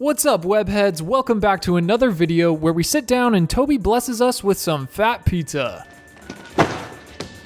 What's up, webheads? Welcome back to another video where we sit down and Tobey blesses us with some fat pizza.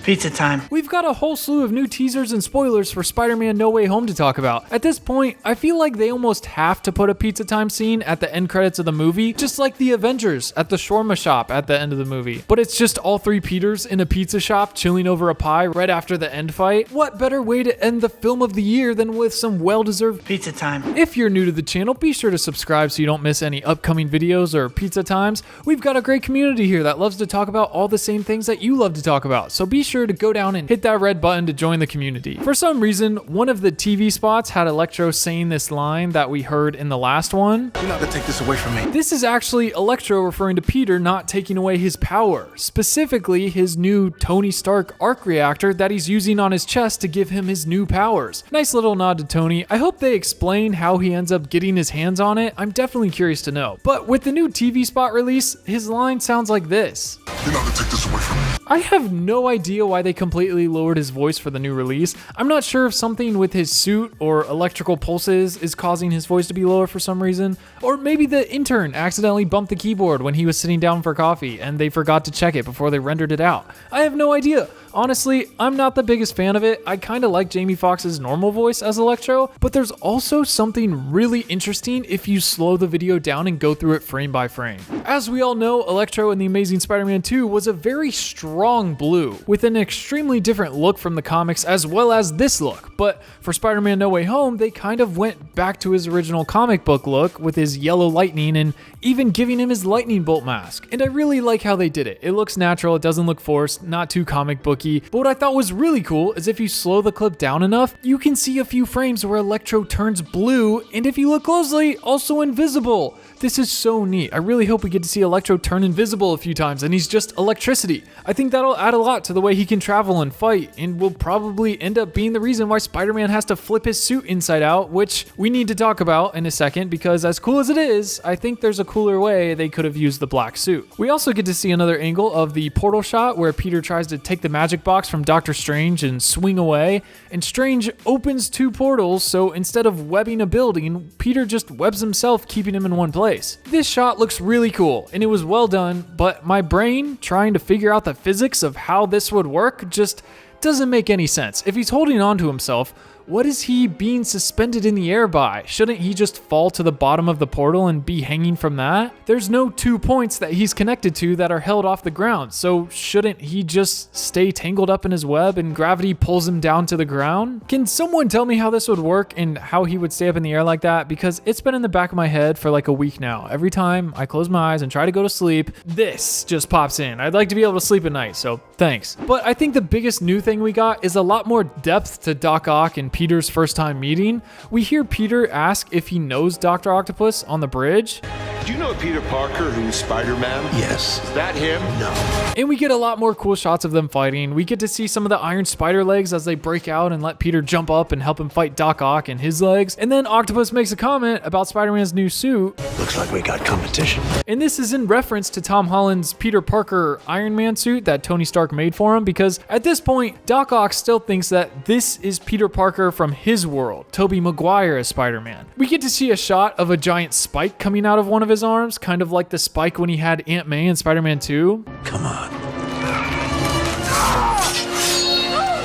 Pizza time. We've got a whole slew of new teasers and spoilers for Spider-Man No Way Home to talk about. At this point, I feel like they almost have to put a pizza time scene at the end credits of the movie, just like the Avengers at the shawarma shop at the end of the movie. But it's just all three Peters in a pizza shop chilling over a pie right after the end fight. What better way to end the film of the year than with some well-deserved pizza time? If you're new to the channel, be sure to subscribe so you don't miss any upcoming videos or pizza times. We've got a great community here that loves to talk about all the same things that you love to talk about, so be sure to go down and hit that red button to join the community. For some reason, one of the TV spots had Electro saying this line that we heard in the last one. You're not gonna take this away from me. This is actually Electro referring to Peter not taking away his power, specifically his new Tony Stark arc reactor that he's using on his chest to give him his new powers. Nice little nod to Tony. I hope they explain how he ends up getting his hands on it. I'm definitely curious to know. But with the new TV spot release, his line sounds like this. You're not gonna take this away from me. I have no idea why they completely lowered his voice for the new release. I'm not sure if something with his suit or electrical pulses is causing his voice to be lower for some reason, or maybe the intern accidentally bumped the keyboard when he was sitting down for coffee and they forgot to check it before they rendered it out. I have no idea. Honestly, I'm not the biggest fan of it. I kind of like Jamie Foxx's normal voice as Electro, but there's also something really interesting if you slow the video down and go through it frame by frame. As we all know, Electro in The Amazing Spider-Man 2 was a very strong blue, with an extremely different look from the comics as well as this look. But for Spider-Man No Way Home, they kind of went back to his original comic book look with his yellow lightning and even giving him his lightning bolt mask. And I really like how they did it. It looks natural, it doesn't look forced, not too comic booky. But what I thought was really cool is if you slow the clip down enough, you can see a few frames where Electro turns blue, and if you look closely, also invisible. This is so neat. I really hope we get to see Electro turn invisible a few times and he's just electricity. I think that'll add a lot to the way he can travel and fight, and will probably end up being the reason why Spider-Man has to flip his suit inside out, which we need to talk about in a second, because as cool as it is, I think there's a cooler way they could have used the black suit. We also get to see another angle of the portal shot where Peter tries to take the magic box from Doctor Strange and swing away, and Strange opens two portals, so instead of webbing a building, Peter just webs himself, keeping him in one place. This shot looks really cool and it was well done, but my brain trying to figure out the physics of how this would work just doesn't make any sense. If he's holding on to himself, what is he being suspended in the air by? Shouldn't he just fall to the bottom of the portal and be hanging from that? There's no 2 points that he's connected to that are held off the ground, so shouldn't he just stay tangled up in his web and gravity pulls him down to the ground? Can someone tell me how this would work and how he would stay up in the air like that? Because it's been in the back of my head for like a week now. Every time I close my eyes and try to go to sleep, this just pops in. I'd like to be able to sleep at night, so thanks. But I think the biggest new thing we got is a lot more depth to Doc Ock and Peter's first time meeting. We hear Peter ask if he knows Dr. Octopus on the bridge. Do you know Peter Parker, who's Spider-Man? Yes. Is that him? No. And we get a lot more cool shots of them fighting. We get to see some of the Iron Spider legs as they break out and let Peter jump up and help him fight Doc Ock and his legs. And then Octopus makes a comment about Spider-Man's new suit. Looks like we got competition. And this is in reference to Tom Holland's Peter Parker Iron Man suit that Tony Stark made for him, because at this point, Doc Ock still thinks that this is Peter Parker from his world, Tobey Maguire as Spider-Man. We get to see a shot of a giant spike coming out of one of his arms, kind of like the spike when he had Aunt May in Spider-Man 2. Come on.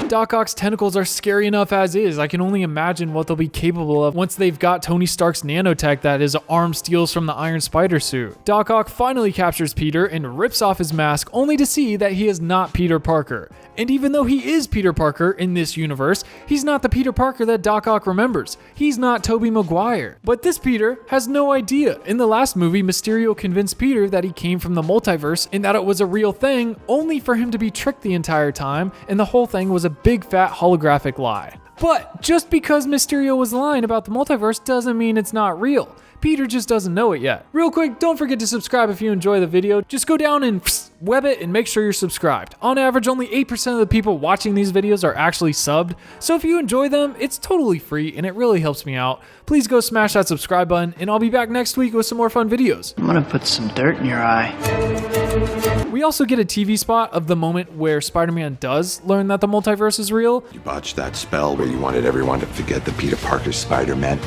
Doc Ock's tentacles are scary enough as is. I can only imagine what they'll be capable of once they've got Tony Stark's nanotech that his arm steals from the Iron Spider suit. Doc Ock finally captures Peter and rips off his mask, only to see that he is not Peter Parker. And even though he is Peter Parker in this universe, he's not the Peter Parker that Doc Ock remembers. He's not Tobey Maguire. But this Peter has no idea. In the last movie, Mysterio convinced Peter that he came from the multiverse and that it was a real thing, only for him to be tricked the entire time, and the whole thing was a big fat holographic lie. But just because Mysterio was lying about the multiverse doesn't mean it's not real. Peter just doesn't know it yet. Real quick, don't forget to subscribe if you enjoy the video. Just go down and web it and make sure you're subscribed. On average, only 8% of the people watching these videos are actually subbed. So if you enjoy them, it's totally free and it really helps me out. Please go smash that subscribe button and I'll be back next week with some more fun videos. I'm gonna put some dirt in your eye. We also get a TV spot of the moment where Spider-Man does learn that the multiverse is real. You botched that spell where you wanted everyone to forget that Peter Parker's Spider-Man.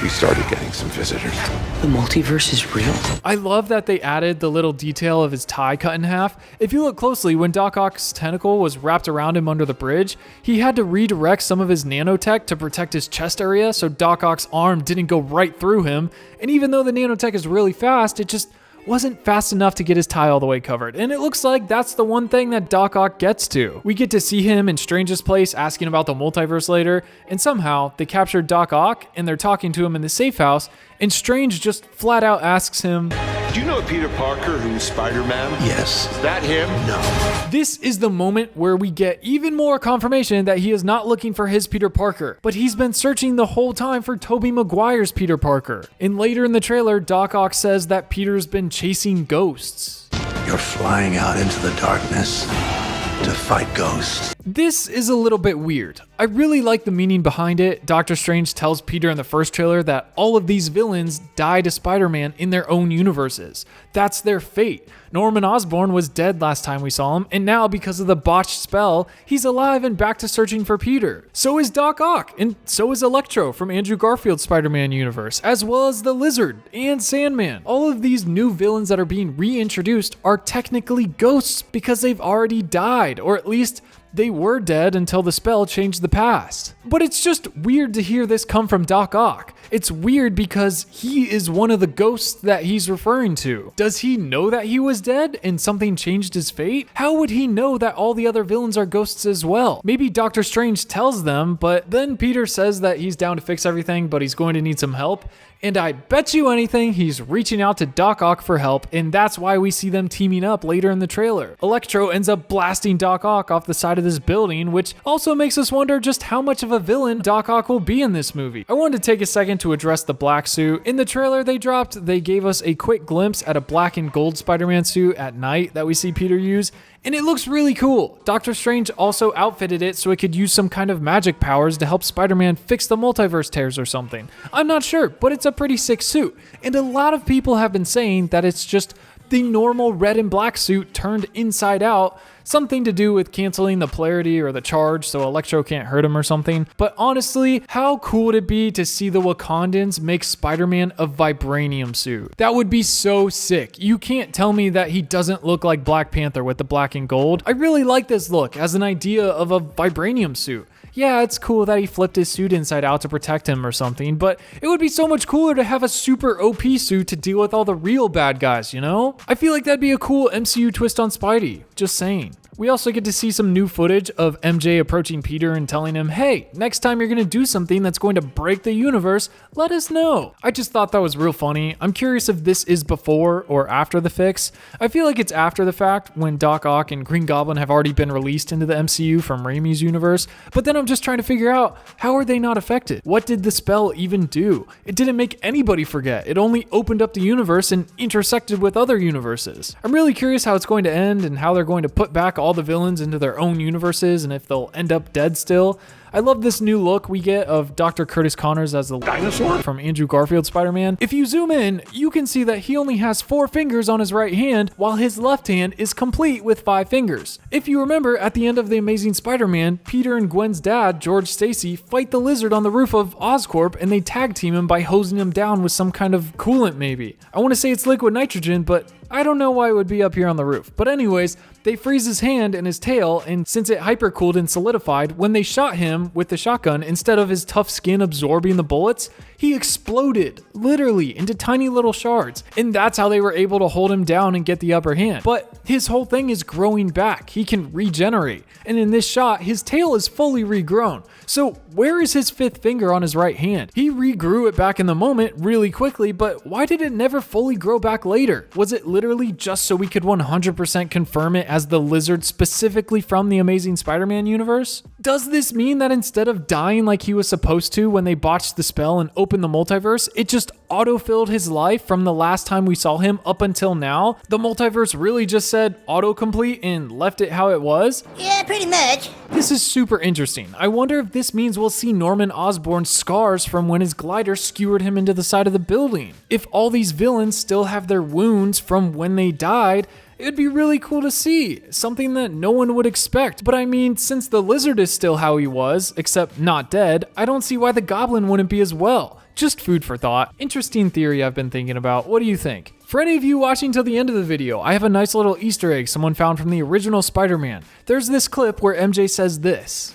we started getting some visitors. The multiverse is real. I love that they added the little detail of his tie cut in half. If you look closely, when Doc Ock's tentacle was wrapped around him under the bridge, he had to redirect some of his nanotech to protect his chest area so Doc Ock's arm didn't go right through him. And even though the nanotech is really fast, it just wasn't fast enough to get his tie all the way covered. And it looks like that's the one thing that Doc Ock gets to. We get to see him in Strange's place asking about the multiverse later, and somehow they captured Doc Ock and they're talking to him in the safe house, and Strange just flat out asks him, Do you know Peter Parker who's Spider-Man? Yes. Is that him? No. This is the moment where we get even more confirmation that he is not looking for his Peter Parker, but he's been searching the whole time for Tobey Maguire's Peter Parker. And later in the trailer, Doc Ock says that Peter's been chasing ghosts. You're flying out into the darkness to fight ghosts. This is a little bit weird. I really like the meaning behind it. Doctor Strange tells Peter in the first trailer that all of these villains die to Spider-Man in their own universes. That's their fate. Norman Osborn was dead last time we saw him, and now because of the botched spell, he's alive and back to searching for Peter. So is Doc Ock, and so is Electro from Andrew Garfield's Spider-Man universe, as well as the Lizard and Sandman. All of these new villains that are being reintroduced are technically ghosts because they've already died, or at least they were dead until the spell changed the past. But it's just weird to hear this come from Doc Ock. It's weird because he is one of the ghosts that he's referring to. Does he know that he was dead and something changed his fate? How would he know that all the other villains are ghosts as well? Maybe Doctor Strange tells them, but then Peter says that he's down to fix everything, but he's going to need some help. And I bet you anything he's reaching out to Doc Ock for help, and that's why we see them teaming up later in the trailer. Electro ends up blasting Doc Ock off the side of this building, which also makes us wonder just how much of a villain Doc Ock will be in this movie. I wanted to take a second to address the black suit. In the trailer they gave us a quick glimpse at a black and gold Spider-Man suit at night that we see Peter use, and it looks really cool. Doctor Strange also outfitted it so it could use some kind of magic powers to help Spider-Man fix the multiverse tears or something. I'm not sure, but it's a pretty sick suit. And a lot of people have been saying that it's just the normal red and black suit turned inside out, something to do with canceling the polarity or the charge so Electro can't hurt him or something. But honestly, how cool would it be to see the Wakandans make Spider-Man a Vibranium suit? That would be so sick. You can't tell me that he doesn't look like Black Panther with the black and gold. I really like this look as an idea of a Vibranium suit. Yeah, it's cool that he flipped his suit inside out to protect him or something, but it would be so much cooler to have a super OP suit to deal with all the real bad guys, you know? I feel like that'd be a cool MCU twist on Spidey. Just saying. We also get to see some new footage of MJ approaching Peter and telling him, hey, next time you're going to do something that's going to break the universe, let us know. I just thought that was real funny. I'm curious if this is before or after the fix. I feel like it's after the fact when Doc Ock and Green Goblin have already been released into the MCU from Raimi's universe, but then I'm just trying to figure out, how are they not affected? What did the spell even do? It didn't make anybody forget. It only opened up the universe and intersected with other universes. I'm really curious how it's going to end and how they're going to put back all the villains into their own universes and if they'll end up dead still. I love this new look we get of Dr. Curtis Connors as the dinosaur from Andrew Garfield's Spider-Man. If you zoom in, you can see that he only has 4 fingers on his right hand, while his left hand is complete with 5 fingers. If you remember, at the end of The Amazing Spider-Man, Peter and Gwen's dad, George Stacy, fight the lizard on the roof of Oscorp, and they tag team him by hosing him down with some kind of coolant maybe. I want to say it's liquid nitrogen, but I don't know why it would be up here on the roof. But anyways, they freeze his hand and his tail, and since it hypercooled and solidified, when they shot him with the shotgun, instead of his tough skin absorbing the bullets, he exploded, literally, into tiny little shards. And that's how they were able to hold him down and get the upper hand. But his whole thing is growing back. He can regenerate. And in this shot, his tail is fully regrown. So where is his 5th finger on his right hand? He regrew it back in the moment really quickly, but why did it never fully grow back later? Was it literally just so we could 100% confirm it as the lizard specifically from the Amazing Spider-Man universe? Does this mean that instead of dying like he was supposed to when they botched the spell and opened the multiverse, it just auto-filled his life from the last time we saw him up until now? The multiverse really just said autocomplete and left it how it was? Yeah, pretty much. This is super interesting. I wonder if this means we'll see Norman Osborn's scars from when his glider skewered him into the side of the building. If all these villains still have their wounds from when they died, It'd be really cool to see, something that no one would expect. But I mean, since the Lizard is still how he was, except not dead, I don't see why the Goblin wouldn't be as well. Just food for thought. Interesting theory I've been thinking about. What do you think? For any of you watching till the end of the video, I have a nice little Easter egg someone found from the original Spider-Man. There's this clip where MJ says this.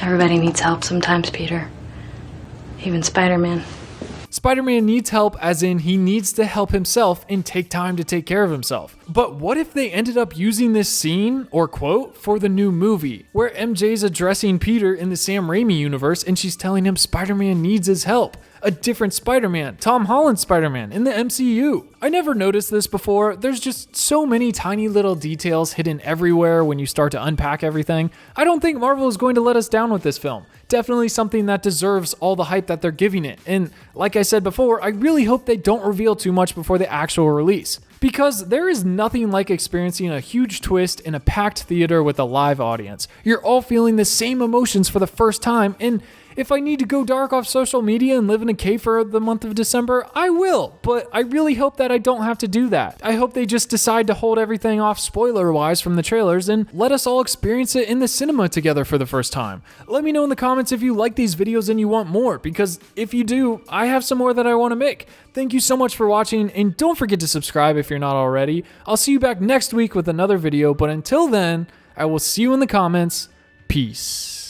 Everybody needs help sometimes, Peter. Even Spider-Man. Spider-Man needs help as in he needs to help himself and take time to take care of himself. But what if they ended up using this scene or quote for the new movie where MJ's addressing Peter in the Sam Raimi universe and she's telling him Spider-Man needs his help? A different Spider-Man, Tom Holland's Spider-Man in the MCU. I never noticed this before. There's just so many tiny little details hidden everywhere when you start to unpack everything. I don't think Marvel is going to let us down with this film. Definitely something that deserves all the hype that they're giving it. And like I said before, I really hope they don't reveal too much before the actual release. Because there is nothing like experiencing a huge twist in a packed theater with a live audience. You're all feeling the same emotions for the first time, and if I need to go dark off social media and live in a cave for the month of December, I will. But I really hope that I don't have to do that. I hope they just decide to hold everything off spoiler-wise from the trailers and let us all experience it in the cinema together for the first time. Let me know in the comments if you like these videos and you want more, because if you do, I have some more that I want to make. Thank you so much for watching, and don't forget to subscribe if you're not already. I'll see you back next week with another video, but until then, I will see you in the comments. Peace.